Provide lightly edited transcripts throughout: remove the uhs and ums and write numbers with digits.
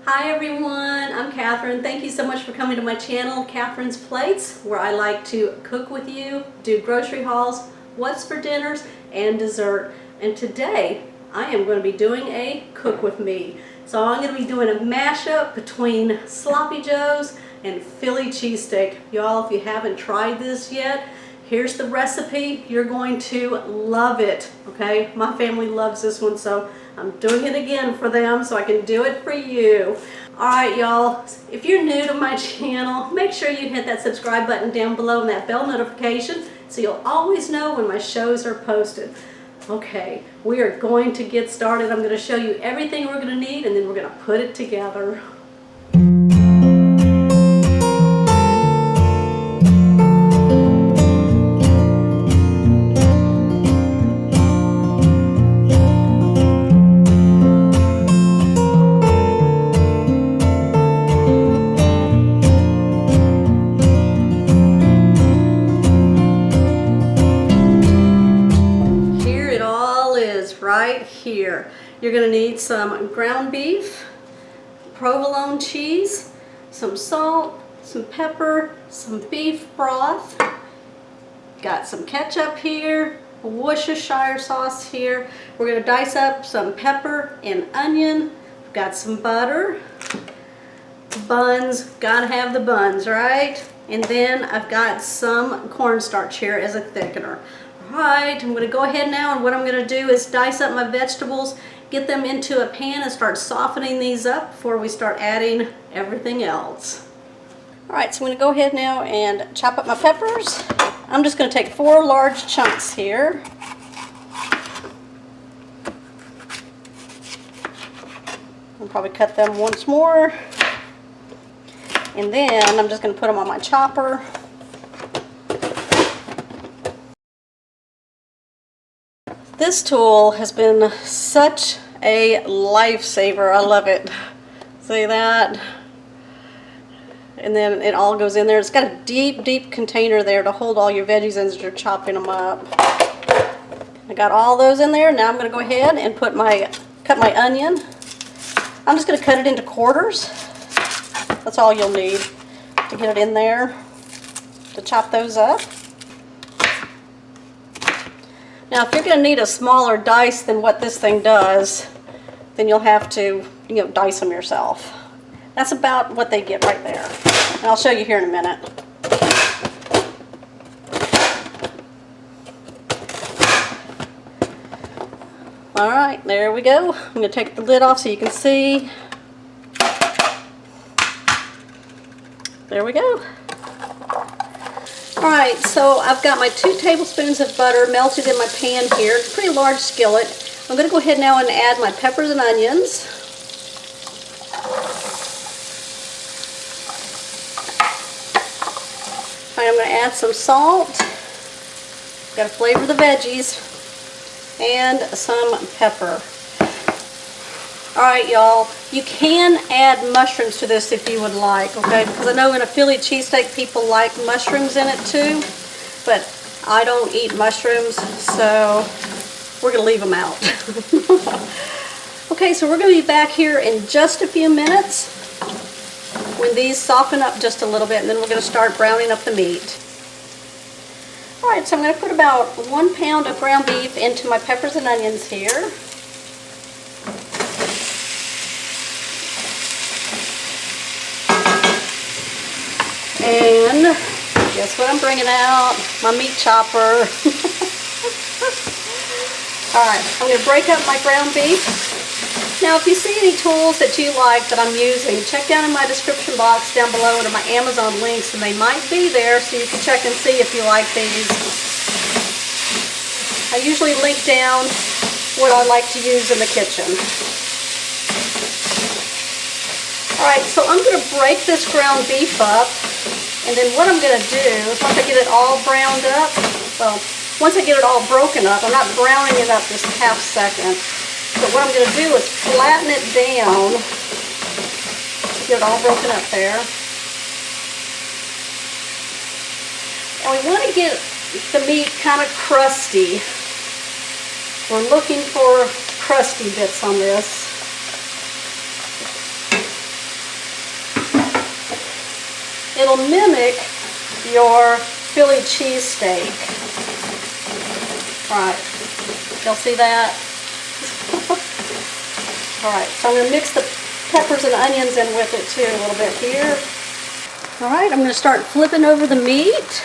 Hi everyone, I'm Catherine. Thank you so much for coming to my channel, Catherine's Plates, where I like to cook with you, do grocery hauls, what's for dinners, and dessert. And today, I am going to be doing a cook with me. So I'm going to be doing a mashup between Sloppy Joes and Philly cheesesteak. Y'all, if you haven't tried this yet, here's the recipe. You're going to love it, okay? My family loves this one, so I'm doing it again for them so I can do it for you. Alright y'all, if you're new to my channel, make sure you hit that subscribe button down below and that bell notification so you'll always know when my shows are posted. Okay, we are going to get started. I'm going to show you everything we're going to need and then we're going to put it together. Right here. You're going to need some ground beef, provolone cheese, some salt, some pepper, some beef broth. Got some ketchup here, Worcestershire sauce here. We're going to dice up some pepper and onion. Got some butter, buns, gotta have the buns, right? And then I've got some cornstarch here as a thickener. Alright, I'm going to go ahead now, and what I'm going to do is dice up my vegetables, get them into a pan and start softening these up before we start adding everything else. Alright, so I'm going to go ahead now and chop up my peppers. I'm just going to take 4 large chunks here. I'll probably cut them once more. And then I'm just going to put them on my chopper. This tool has been such a lifesaver. I love it. See that? And then it all goes in there. It's got a deep, deep container there to hold all your veggies in as you're chopping them up. I got all those in there. Now I'm going to go ahead and cut my onion. I'm just going to cut it into quarters. That's all you'll need to get it in there to chop those up. Now, if you're going to need a smaller dice than what this thing does, then you'll have to, dice them yourself. That's about what they get right there. And I'll show you here in a minute. All right, there we go. I'm going to take the lid off so you can see. There we go. Alright, so I've got my 2 tablespoons of butter melted in my pan here. It's a pretty large skillet. I'm going to go ahead now and add my peppers and onions. Alright, I'm going to add some salt. Got to flavor the veggies. And some pepper. Alright y'all, you can add mushrooms to this if you would like, okay? Because I know in a Philly cheesesteak people like mushrooms in it too, but I don't eat mushrooms, so we're going to leave them out. Okay, so we're going to be back here in just a few minutes when these soften up just a little bit, and then we're going to start browning up the meat. Alright, so I'm going to put about 1 pound of ground beef into my peppers and onions here. And guess what I'm bringing out? My meat chopper. Alright, I'm going to break up my ground beef. Now if you see any tools that you like that I'm using, check down in my description box down below to my Amazon links, and they might be there so you can check and see if you like these. I usually link down what I like to use in the kitchen. Alright, so I'm going to break this ground beef up. And then what I'm going to do is once I get it all browned up, well, once I get it all broken up, I'm not browning it up just a half second. But what I'm going to do is flatten it down, get it all broken up there. And we want to get the meat kind of crusty. We're looking for crusty bits on this. it'll mimic your Philly cheesesteak. All right, y'all see that? All right, so I'm going to mix the peppers and onions in with it too a little bit here. All right, I'm going to start flipping over the meat.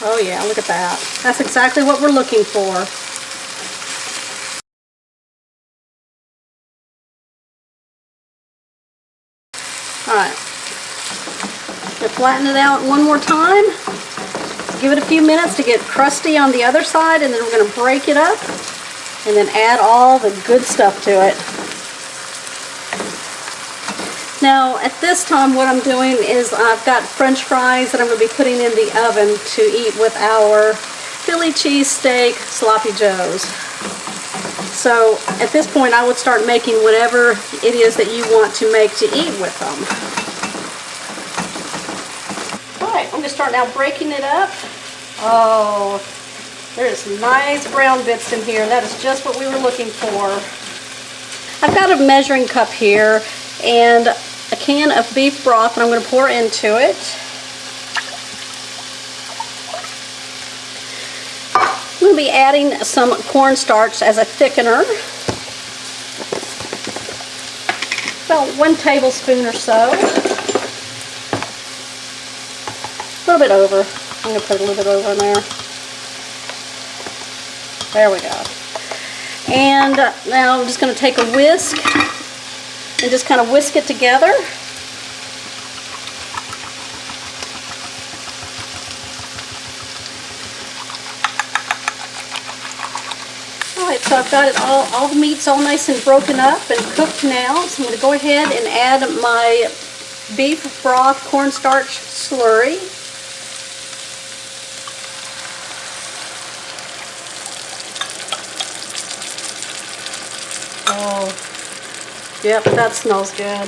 Oh yeah, look at that. That's exactly what we're looking for. All right, I'm going to flatten it out one more time. Give it a few minutes to get crusty on the other side, and then we're going to break it up and then add all the good stuff to it. Now at this time what I'm doing is I've got French fries that I'm going to be putting in the oven to eat with our Philly cheesesteak sloppy joes. So at this point I would start making whatever it is that you want to make to eat with them. Alright, I'm going to start now breaking it up. Oh, there's nice brown bits in here. That is just what we were looking for. I've got a measuring cup here and a can of beef broth that I'm going to pour into it. I'm going to be adding some cornstarch as a thickener. About 1 tablespoon or so. A little bit over. I'm going to put a little bit over in there. There we go. And now I'm just going to take a whisk and just kind of whisk it together. Alright, so I've got it all the meat's all nice and broken up and cooked now. So I'm going to go ahead and add my beef broth cornstarch slurry. Oh, yep, that smells good.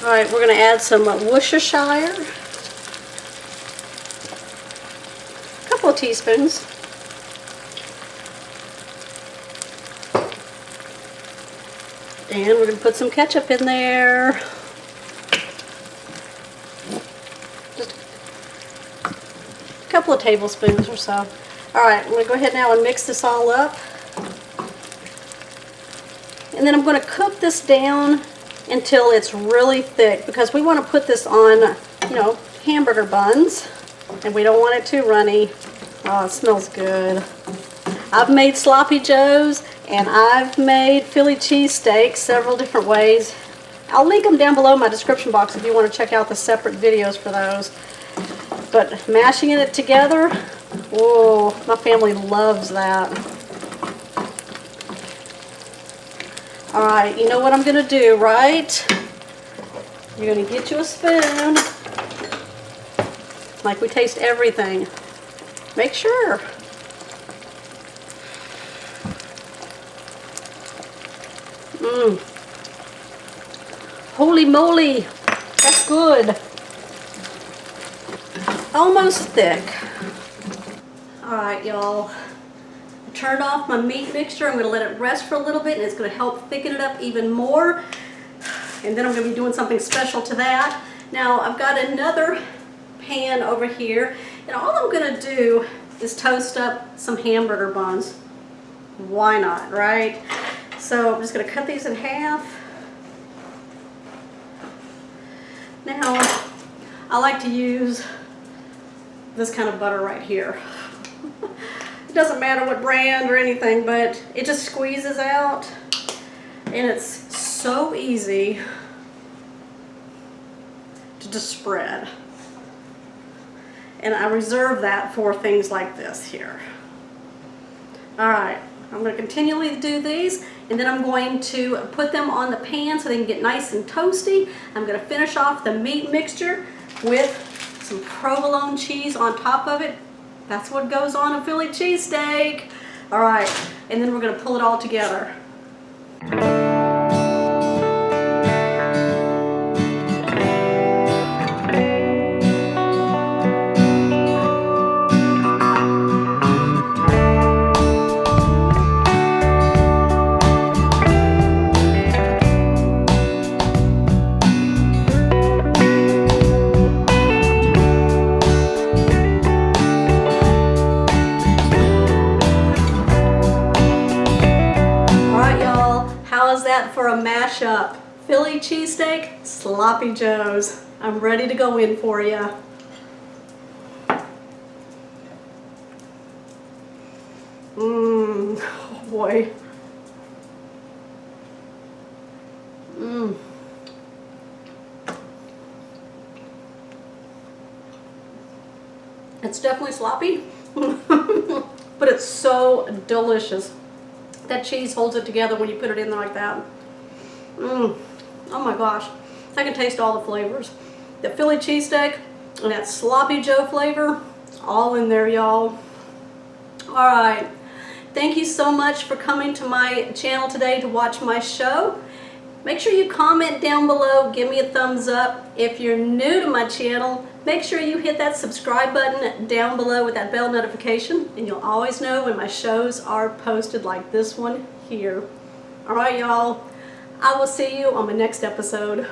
Alright, we're going to add some Worcestershire. A couple of teaspoons. And we're going to put some ketchup in there. Just a couple of tablespoons or so. Alright, I'm going to go ahead now and mix this all up. And then I'm going to cook this down until it's really thick because we want to put this on, you know, hamburger buns. And we don't want it too runny. Oh, it smells good. I've made sloppy joes and I've made Philly cheesesteaks several different ways. I'll link them down below in my description box if you want to check out the separate videos for those. But mashing it together, whoa, my family loves that. Alright, you know what I'm going to do, right? You're going to get you a spoon. Like we taste everything. Make sure. Holy moly, that's good. Almost thick. Alright, y'all. I turned off my meat mixture. I'm going to let it rest for a little bit and it's going to help thicken it up even more. And then I'm going to be doing something special to that. Now, I've got another pan over here and all I'm going to do is toast up some hamburger buns. Why not, right? So I'm just going to cut these in half. Now, I like to use this kind of butter right here. It doesn't matter what brand or anything, but it just squeezes out and it's so easy to just spread. And I reserve that for things like this here. Alright, I'm going to continually do these and then I'm going to put them on the pan so they can get nice and toasty. I'm going to finish off the meat mixture with some provolone cheese on top of it. That's what goes on a Philly cheesesteak. Alright, and then we're going to pull it all together. that for a mashup. Philly cheesesteak, sloppy joes. I'm ready to go in for you. Oh boy. It's definitely sloppy, but it's so delicious. That cheese holds it together when you put it in there like that. Oh my gosh, I can taste all the flavors. The Philly cheesesteak and that sloppy joe flavor, it's all in there, y'all. All right, thank you so much for coming to my channel today to watch my show. Make sure you comment down below, give me a thumbs up. If you're new to my channel, make sure you hit that subscribe button down below with that bell notification, and you'll always know when my shows are posted like this one here. All right, y'all. I will see you on my next episode.